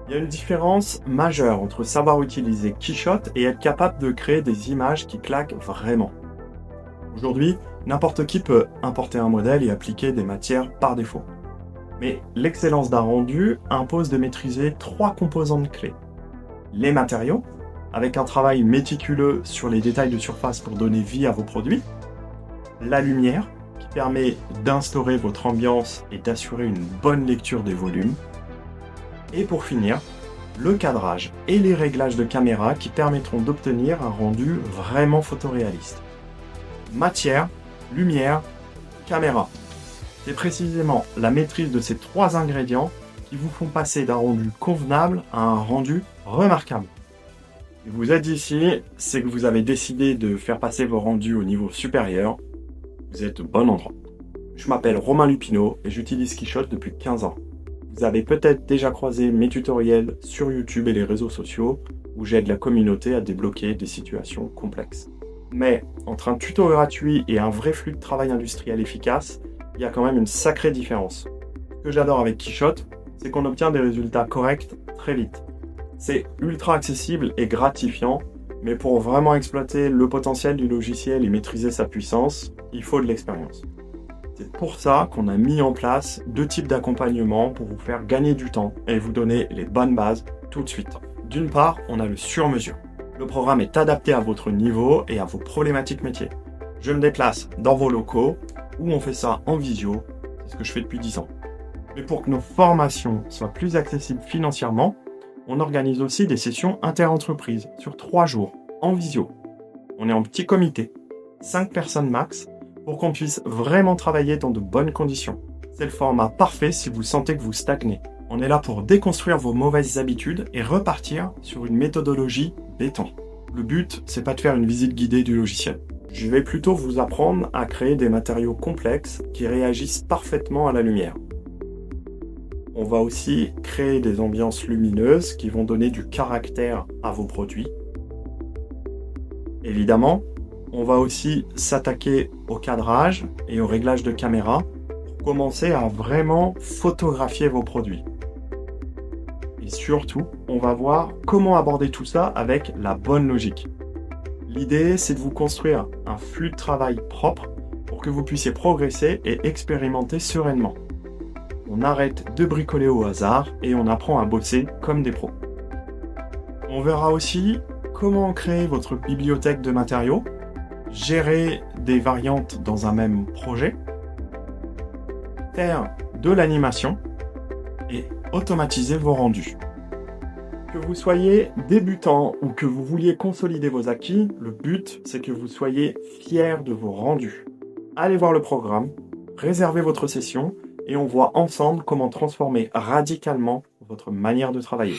Il y a une différence majeure entre savoir utiliser Quichotte et être capable de créer des images qui claquent vraiment. Aujourd'hui, n'importe qui peut importer un modèle et appliquer des matières par défaut. Mais l'excellence d'un rendu impose de maîtriser trois composantes clés. Les matériaux, avec un travail méticuleux sur les détails de surface pour donner vie à vos produits. La lumière, qui permet d'instaurer votre ambiance et d'assurer une bonne lecture des volumes. Et pour finir, le cadrage et les réglages de caméra qui permettront d'obtenir un rendu vraiment photoréaliste. Matière, lumière, caméra. C'est précisément la maîtrise de ces trois ingrédients qui vous font passer d'un rendu convenable à un rendu remarquable. Si vous êtes ici, c'est que vous avez décidé de faire passer vos rendus au niveau supérieur. Vous êtes au bon endroit. Je m'appelle Romain Lupineau et j'utilise Quichotte depuis 15 ans. Vous avez peut-être déjà croisé mes tutoriels sur YouTube et les réseaux sociaux où j'aide la communauté à débloquer des situations complexes. Mais entre un tuto gratuit et un vrai flux de travail industriel efficace, il y a quand même une sacrée différence. Ce que j'adore avec Quichotte, c'est qu'on obtient des résultats corrects très vite. C'est ultra accessible et gratifiant, mais pour vraiment exploiter le potentiel du logiciel et maîtriser sa puissance, il faut de l'expérience. C'est pour ça qu'on a mis en place deux types d'accompagnement pour vous faire gagner du temps et vous donner les bonnes bases tout de suite. D'une part, on a le sur-mesure. Le programme est adapté à votre niveau et à vos problématiques métiers. Je me déplace dans vos locaux où on fait ça en visio, c'est ce que je fais depuis 10 ans. Mais pour que nos formations soient plus accessibles financièrement, on organise aussi des sessions inter-entreprises sur 3 jours en visio. On est en petit comité, 5 personnes max, pour qu'on puisse vraiment travailler dans de bonnes conditions. C'est le format parfait si vous sentez que vous stagnez. On est là pour déconstruire vos mauvaises habitudes et repartir sur une méthodologie béton. Le but, c'est pas de faire une visite guidée du logiciel. Je vais plutôt vous apprendre à créer des matériaux complexes qui réagissent parfaitement à la lumière. On va aussi créer des ambiances lumineuses qui vont donner du caractère à vos produits. Évidemment, on va aussi s'attaquer au cadrage et au réglage de caméra pour commencer à vraiment photographier vos produits. Et surtout, on va voir comment aborder tout ça avec la bonne logique. L'idée, c'est de vous construire un flux de travail propre pour que vous puissiez progresser et expérimenter sereinement. On arrête de bricoler au hasard et on apprend à bosser comme des pros. On verra aussi comment créer votre bibliothèque de matériaux, gérer des variantes dans un même projet, faire de l'animation et automatiser vos rendus. Que vous soyez débutant ou que vous vouliez consolider vos acquis, le but, c'est que vous soyez fiers de vos rendus. Allez voir le programme, réservez votre session et on voit ensemble comment transformer radicalement votre manière de travailler.